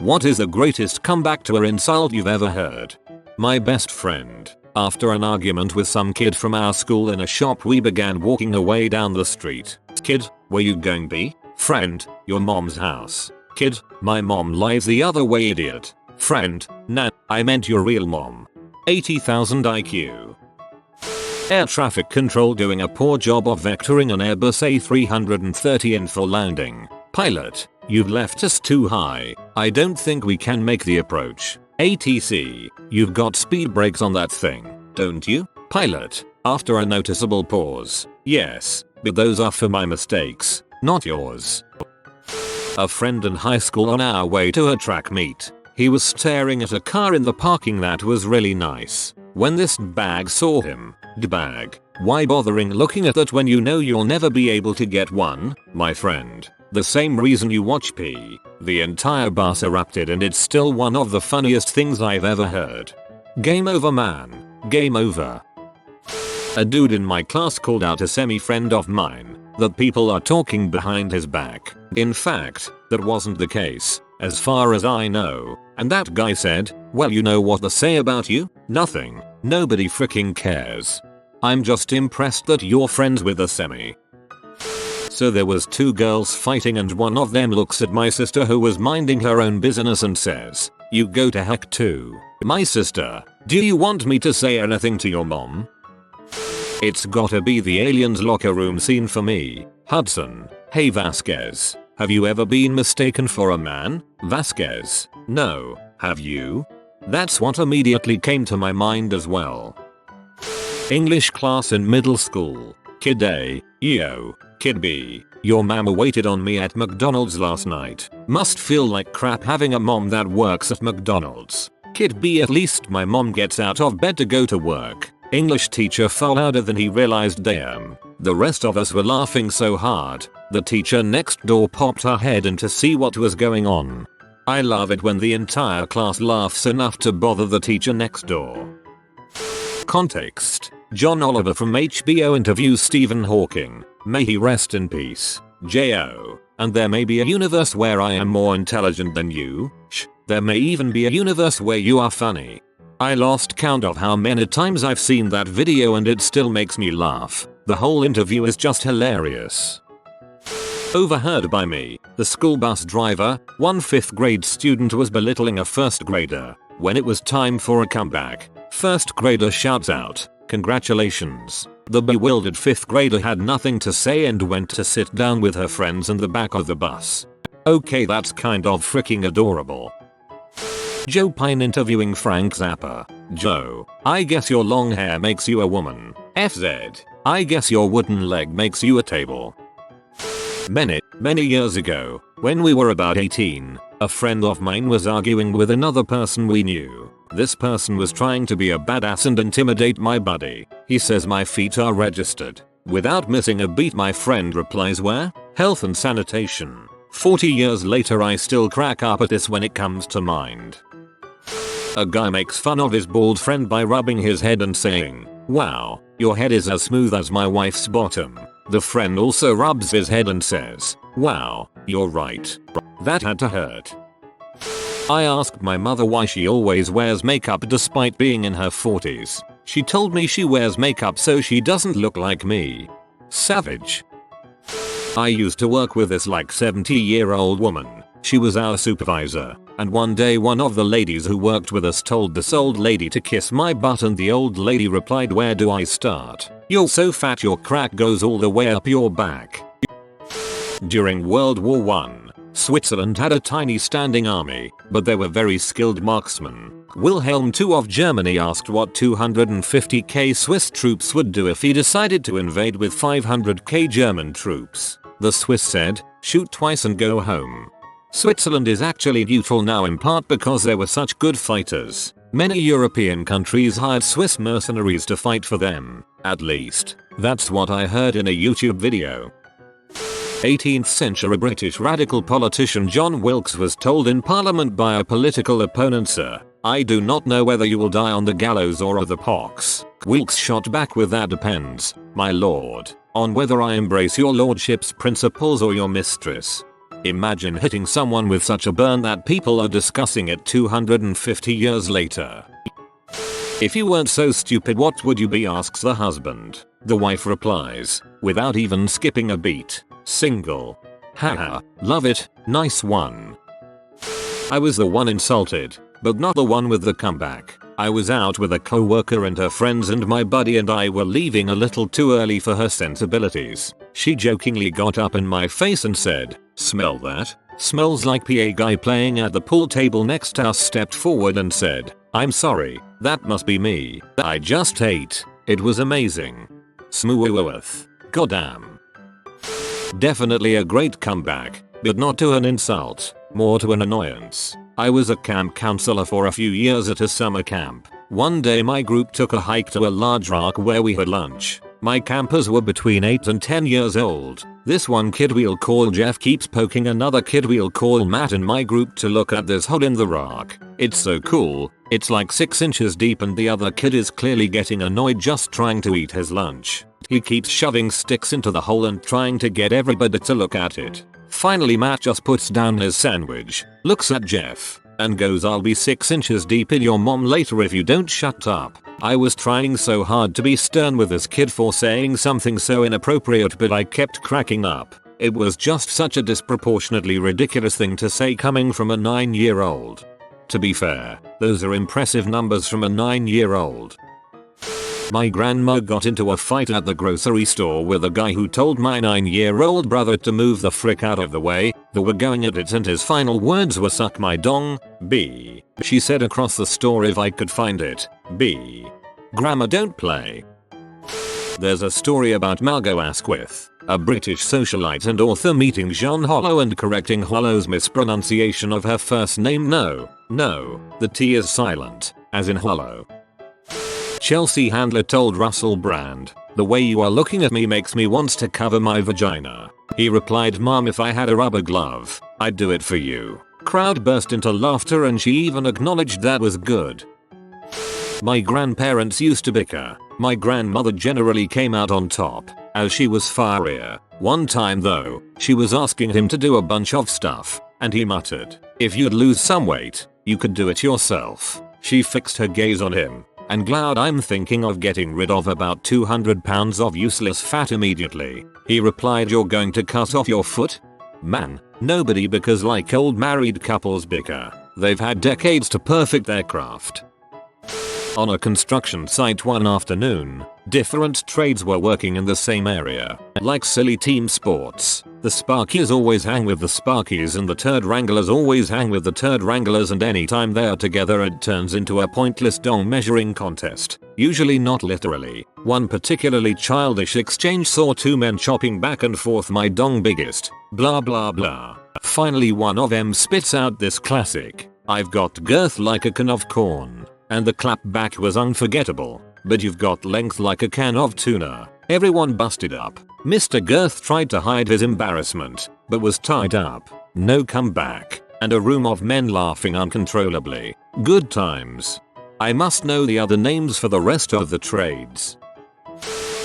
What is the greatest comeback to an insult you've ever heard? My best friend. After an argument with some kid from our school in a shop, we began walking away down the street. Kid, where you going be? Friend, your mom's house. Kid, my mom lives the other way, idiot. Friend, nah, I meant your real mom. 80,000 IQ. Air traffic control doing a poor job of vectoring an Airbus A330 in for landing. Pilot, you've left us too high. I don't think we can make the approach. ATC, you've got speed brakes on that thing, don't you? Pilot, after a noticeable pause. Yes, but those are for my mistakes, not yours. A friend in high school on our way to a track meet. He was staring at a car in the parking that was really nice. When this bag saw him. Bag, why bothering looking at that when you know you'll never be able to get one, my friend? The same reason you watch P. The entire bus erupted and it's still one of the funniest things I've ever heard. Game over, man. Game over. A dude in my class called out a semi-friend of mine that people are talking behind his back. In fact, that wasn't the case, as far as I know, and that guy said, well, you know what they say about you? Nothing. Nobody freaking cares. I'm just impressed that you're friends with a semi. So there was two girls fighting and one of them looks at my sister who was minding her own business and says, you go to heck too. My sister, do you want me to say anything to your mom? It's gotta be the aliens locker room scene for me. Hudson, hey Vasquez, have you ever been mistaken for a man? Vasquez, no, have you? That's what immediately came to my mind as well. English class in middle school. Kid A, yo, Kid B, your mama waited on me at McDonald's last night. Must feel like crap having a mom that works at McDonald's. Kid B, at least my mom gets out of bed to go to work. English teacher fell louder than he realized, damn. The rest of us were laughing so hard, the teacher next door popped her head in to see what was going on. I love it when the entire class laughs enough to bother the teacher next door. Context. John Oliver from HBO interviews Stephen Hawking. May he rest in peace. J.O. And there may be a universe where I am more intelligent than you. There may even be a universe where you are funny. I lost count of how many times I've seen that video and it still makes me laugh. The whole interview is just hilarious. Overheard by me, the school bus driver, one 5th grade student was belittling a 1st grader. When it was time for a comeback, 1st grader shouts out, congratulations. The bewildered 5th grader had nothing to say and went to sit down with her friends in the back of the bus. Okay, that's kind of freaking adorable. Joe Pine interviewing Frank Zappa. Joe, I guess your long hair makes you a woman. FZ, I guess your wooden leg makes you a table. Many years ago, when we were about 18, a friend of mine was arguing with another person we knew. This person was trying to be a badass and intimidate my buddy. He says my feet are registered. Without missing a beat, my friend replies, where? Health and sanitation. 40 years later, I still crack up at this when it comes to mind. A guy makes fun of his bald friend by rubbing his head and saying, wow, your head is as smooth as my wife's bottom. The friend also rubs his head and says, wow, you're right. That had to hurt. I asked my mother why she always wears makeup despite being in her 40s. She told me she wears makeup so she doesn't look like me. Savage. I used to work with this like 70-year-old woman. She was our supervisor, and one day one of the ladies who worked with us told this old lady to kiss my butt and the old lady replied, where do I start? You're so fat your crack goes all the way up your back. During World War I, Switzerland had a tiny standing army, but they were very skilled marksmen. Wilhelm II of Germany asked what 250k Swiss troops would do if he decided to invade with 500k German troops. The Swiss said, shoot twice and go home. Switzerland is actually neutral now in part because they were such good fighters. Many European countries hired Swiss mercenaries to fight for them. At least, that's what I heard in a YouTube video. 18th century British radical politician John Wilkes was told in Parliament by a political opponent, sir, I do not know whether you will die on the gallows or of the pox. Wilkes shot back with, that depends, my lord, on whether I embrace your lordship's principles or your mistress. Imagine hitting someone with such a burn that people are discussing it 250 years later. If you weren't so stupid, what would you be, asks the husband. The wife replies, without even skipping a beat, single. Haha, love it, nice one. I was the one insulted, but not the one with the comeback. I was out with a co-worker and her friends, and my buddy and I were leaving a little too early for her sensibilities. She jokingly got up in my face and said, "Smell that? Smells like PA." Guy playing at the pool table next to us stepped forward and said, "I'm sorry, that must be me. I just ate. It was amazing." Smooth. Goddamn. Definitely a great comeback, but not to an insult, more to an annoyance. I was a camp counselor for a few years at a summer camp. One day my group took a hike to a large rock where we had lunch. My campers were between 8 and 10 years old. This one kid we'll call Jeff keeps poking another kid we'll call Matt in my group to look at this hole in the rock. It's so cool, it's like 6 inches deep, and the other kid is clearly getting annoyed just trying to eat his lunch. He keeps shoving sticks into the hole and trying to get everybody to look at it. Finally Matt just puts down his sandwich, looks at Jeff, and goes, "I'll be 6 inches deep in your mom later if you don't shut up." I was trying so hard to be stern with this kid for saying something so inappropriate, but I kept cracking up. It was just such a disproportionately ridiculous thing to say coming from a 9-year-old. To be fair, those are impressive numbers from a 9-year-old. My grandma got into a fight at the grocery store with a guy who told my 9-year-old brother to move the frick out of the way. They were going at it and his final words were, "Suck my dong, B." She said across the store if I could find it. B. Grammar don't play. There's a story about Margot Asquith, a British socialite and author, meeting Jean Hollow and correcting Hollow's mispronunciation of her first name. No, the T is silent, as in hollow. Chelsea Handler told Russell Brand, "The way you are looking at me makes me want to cover my vagina." He replied, "Mom, if I had a rubber glove, I'd do it for you." Crowd burst into laughter and she even acknowledged that was good. My grandparents used to bicker. My grandmother generally came out on top, as she was farier. One time though, she was asking him to do a bunch of stuff, and he muttered, "If you'd lose some weight, you could do it yourself." She fixed her gaze on him and glowed, "I'm thinking of getting rid of about 200 pounds of useless fat immediately." He replied, "You're going to cut off your foot?" Man, nobody, because like old married couples bicker, they've had decades to perfect their craft. On a construction site one afternoon, different trades were working in the same area. Like silly team sports, the Sparkies always hang with the Sparkies and the Turd Wranglers always hang with the Turd Wranglers, and anytime they are together it turns into a pointless dong measuring contest. Usually not literally. One particularly childish exchange saw two men chopping back and forth, "My dong biggest, blah blah blah." Finally one of them spits out this classic, "I've got girth like a can of corn." And the clap back was unforgettable. "But you've got length like a can of tuna." Everyone busted up. Mr. Girth tried to hide his embarrassment, but was tied up. No comeback, and a room of men laughing uncontrollably. Good times. I must know the other names for the rest of the trades.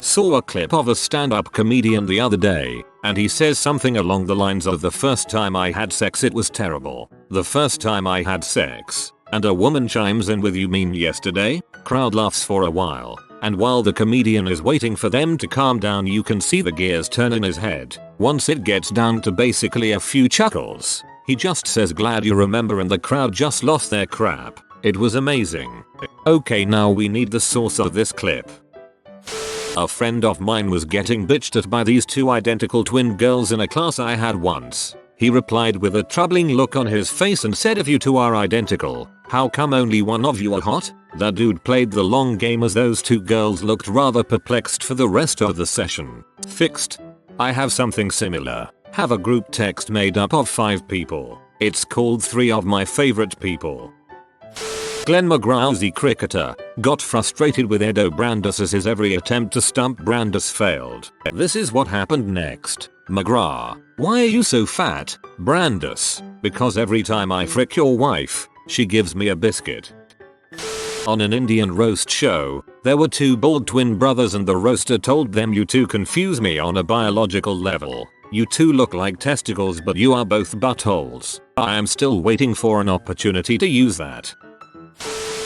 Saw a clip of a stand-up comedian the other day, and he says something along the lines of, "The first time I had sex it was terrible. The first time I had sex." And a woman chimes in with, "You mean yesterday?" Crowd laughs for a while, and while the comedian is waiting for them to calm down you can see the gears turn in his head. Once it gets down to basically a few chuckles, he just says, "Glad you remember," and the crowd just lost their crap. It was amazing. Okay, now we need the source of this clip. A friend of mine was getting bitched at by these two identical twin girls in a class I had once. He replied with a troubling look on his face and said, "If you two are identical, how come only one of you are hot?" That dude played the long game as those two girls looked rather perplexed for the rest of the session. Fixed. I have something similar. Have a group text made up of 5 people. It's called 3 of my favorite people. Glenn McGrath, the cricketer, got frustrated with Ed O'Brandis as his every attempt to stump Brandis failed. This is what happened next. McGrath: "Why are you so fat?" Brandis: "Because every time I frick your wife, she gives me a biscuit." On an Indian roast show, there were 2 bald twin brothers and the roaster told them, "You two confuse me on a biological level. You two look like testicles but you are both buttholes. I am still waiting for an opportunity to use that.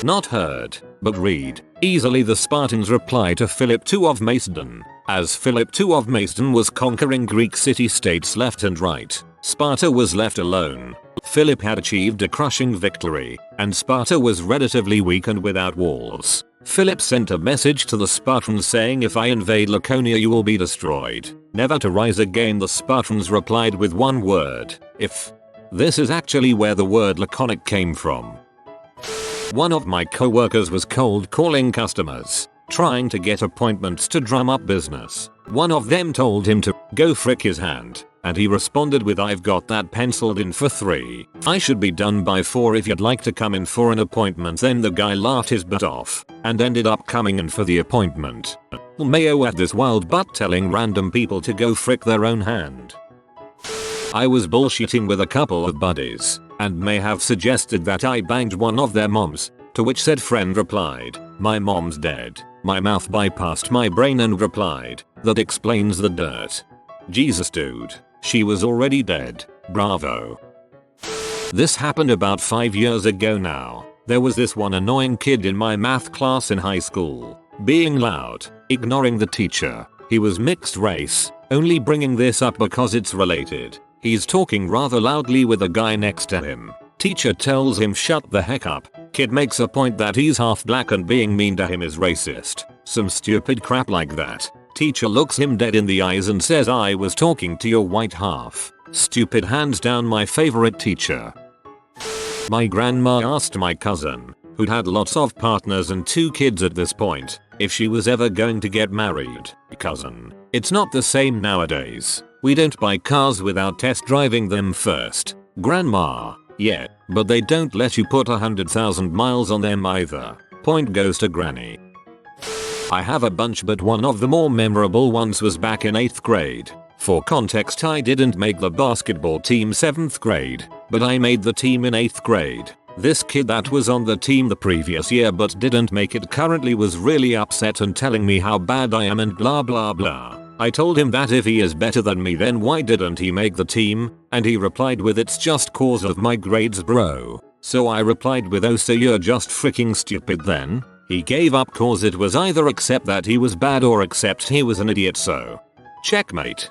Not heard, but read. Easily the Spartans reply to Philip II of Macedon. As Philip II of Macedon was conquering Greek city-states left and right, Sparta was left alone. Philip had achieved a crushing victory, and Sparta was relatively weak and without walls. Philip sent a message to the Spartans saying, if I invade Laconia you will be destroyed, never to rise again. The Spartans replied with one word, if. This is actually where the word laconic came from. One of my co-workers was cold calling customers, trying to get appointments to drum up business. One of them told him to go frick his hand, and he responded with, I've got that penciled in for 3. I should be done by 4 if you'd like to come in for an appointment. Then the guy laughed his butt off and ended up coming in for the appointment. Mayo at this wild butt telling random people to go frick their own hand. I was bullshitting with a couple of buddies and may have suggested that I banged one of their moms, to which said friend replied, my mom's dead. My mouth bypassed my brain and replied, that explains the dirt. Jesus dude, she was already dead. Bravo. This happened about 5 years ago now. There was this one annoying kid in my math class in high school, being loud, ignoring the teacher. He was mixed race, only bringing this up because it's related. He's talking rather loudly with a guy next to him. Teacher tells him shut the heck up. Kid makes a point that he's half black and being mean to him is racist. Some stupid crap like that. Teacher looks him dead in the eyes and says, I was talking to your white half. Stupid, hands down my favorite teacher. My grandma asked my cousin, who'd had lots of partners and 2 kids at this point, if she was ever going to get married. Cousin, it's not the same nowadays. We don't buy cars without test driving them first. Grandma, yeah, but they don't let you put 100,000 miles on them either. Point goes to granny. I have a bunch, but one of the more memorable ones was back in 8th grade. For context, I didn't make the basketball team 7th grade, but I made the team in 8th grade. This kid that was on the team the previous year but didn't make it currently was really upset and telling me how bad I am and blah blah blah. I told him that if he is better than me then why didn't he make the team, and he replied with, it's just cause of my grades bro. So I replied with, oh so you're just freaking stupid then? He gave up cause it was either accept that he was bad or accept he was an idiot, so checkmate.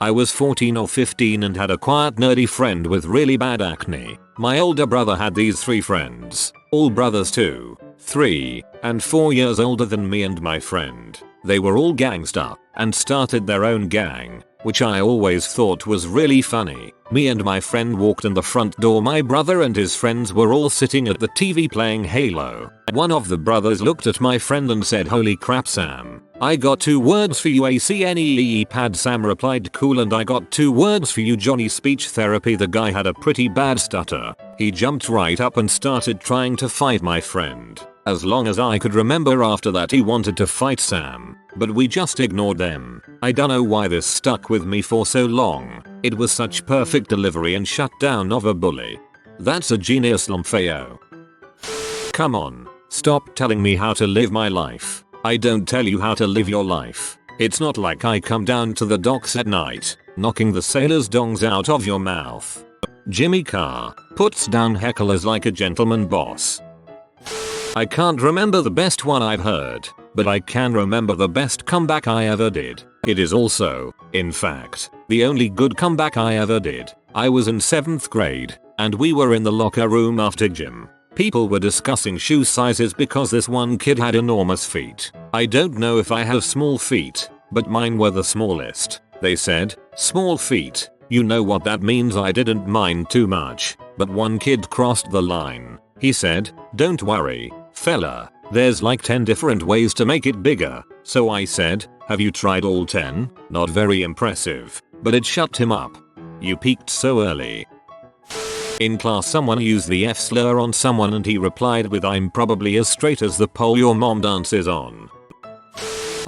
I was 14 or 15 and had a quiet nerdy friend with really bad acne. My older brother had these 3 friends, all brothers 2, 3, and 4 years older than me and my friend. They were all gangsta and started their own gang, which I always thought was really funny. Me and my friend walked in the front door. My brother and his friends were all sitting at the TV playing Halo. One of the brothers looked at my friend and said, holy crap Sam, I got 2 words for you ACNEE pad. Sam replied, cool, and I got 2 words for you Johnny. Speech therapy. The guy had a pretty bad stutter. He jumped right up and started trying to fight my friend. As long as I could remember after that he wanted to fight Sam, but we just ignored them. I don't know why this stuck with me for so long. It was such perfect delivery and shutdown of a bully. That's a genius Lumfeo. Come on, stop telling me how to live my life. I don't tell you how to live your life. It's not like I come down to the docks at night, knocking the sailors' dongs out of your mouth. Jimmy Carr puts down hecklers like a gentleman boss. I can't remember the best one I've heard, but I can remember the best comeback I ever did. It is also, in fact, the only good comeback I ever did. I was in 7th grade, and we were in the locker room after gym. People were discussing shoe sizes because this one kid had enormous feet. I don't know if I have small feet, but mine were the smallest. They said, small feet, you know what that means. I didn't mind too much, but one kid crossed the line. He said, don't worry, fella, there's like 10 different ways to make it bigger. So I said, have you tried all 10? Not very impressive, but it shut him up. You peaked so early. In class someone used the F slur on someone and he replied with, I'm probably as straight as the pole your mom dances on.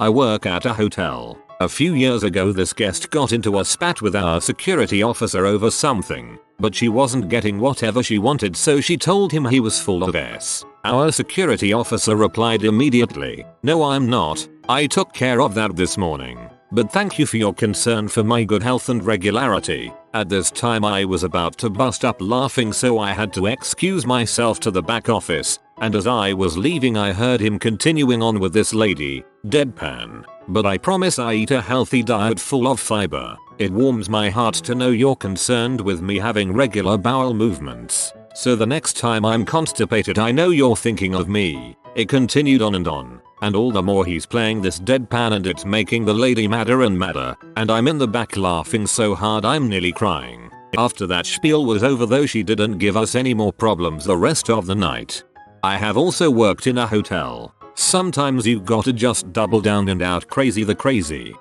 I work at a hotel. A few years ago this guest got into a spat with our security officer over something, but she wasn't getting whatever she wanted so she told him he was full of S. Our security officer replied immediately, no I'm not, I took care of that this morning. but thank you for your concern for my good health and regularity. At this time I was about to bust up laughing, so I had to excuse myself to the back office, and as I was leaving I heard him continuing on with this lady, deadpan. But I promise I eat a healthy diet full of fiber. It warms my heart to know you're concerned with me having regular bowel movements. So the next time I'm constipated I know you're thinking of me. It continued on, and all the more he's playing this deadpan and it's making the lady madder and madder, and I'm in the back laughing so hard I'm nearly crying. After that spiel was over though, she didn't give us any more problems the rest of the night. I have also worked in a hotel. Sometimes you gotta just double down and out crazy the crazy.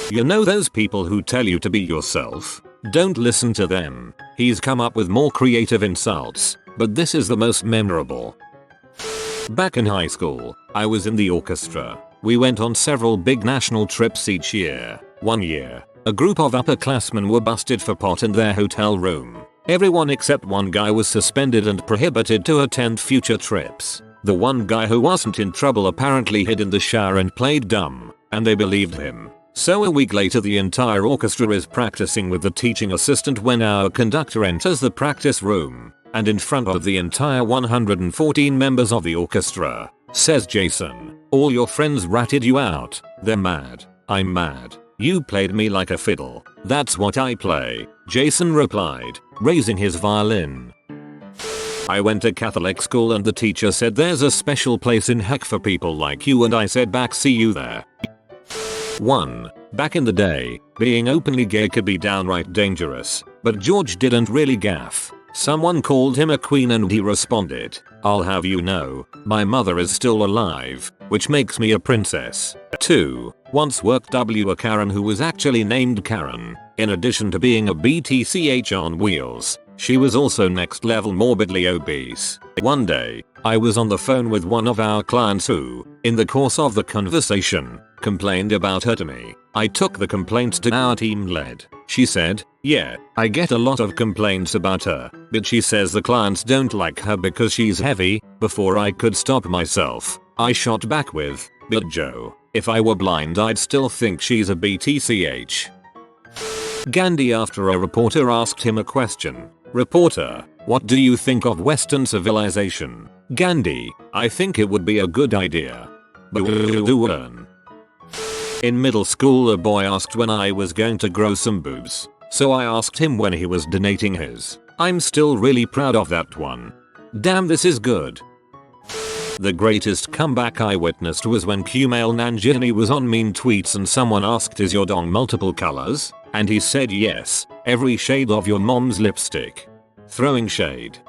You know those people who tell you to be yourself? Don't listen to them. He's come up with more creative insults, but this is the most memorable. Back in high school, I was in the orchestra. We went on several big national trips each year. One year, a group of upperclassmen were busted for pot in their hotel room. Everyone except one guy was suspended and prohibited to attend future trips. The one guy who wasn't in trouble apparently hid in the shower and played dumb, and they believed him. So a week later the entire orchestra is practicing with the teaching assistant when our conductor enters the practice room, and in front of the entire 114 members of the orchestra, says, "Jason, all your friends ratted you out. They're mad. I'm mad. You played me like a fiddle." "That's what I play," Jason replied, raising his violin. I went to Catholic school and the teacher said there's a special place in heck for people like you, and I said back, "See you there." 1. Back in the day, being openly gay could be downright dangerous, but George didn't really gaff. Someone called him a queen and he responded, "I'll have you know, my mother is still alive, which makes me a princess." 2. Once worked a Karen who was actually named Karen. In addition to being a BTCH on wheels, she was also next level morbidly obese. One day, I was on the phone with one of our clients who, in the course of the conversation, complained about her to me. I took the complaints to our team lead. She said, "Yeah, I get a lot of complaints about her, but she says the clients don't like her because she's heavy." Before I could stop myself, I shot back with, "But Joe, if I were blind I'd still think she's a BTCH." Gandhi after a reporter asked him a question. Reporter, "What do you think of Western civilization?" Gandhi, "I think it would be a good idea. Boob." In middle school a boy asked when I was going to grow some boobs, so I asked him when he was donating his. I'm still really proud of that one. Damn, this is good. The greatest comeback I witnessed was when Kumail Nanjiani was on Mean Tweets and someone asked, "Is your dong multiple colors?" And he said, "Yes, every shade of your mom's lipstick." Throwing shade.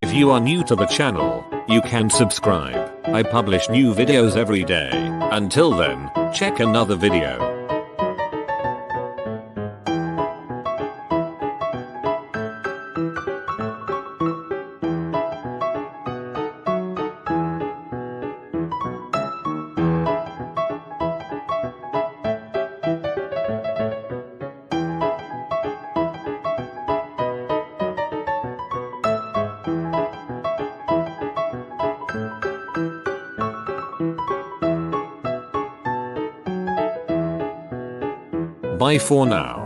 If you are new to the channel, you can subscribe. I publish new videos every day. Until then, check another video. Bye for now.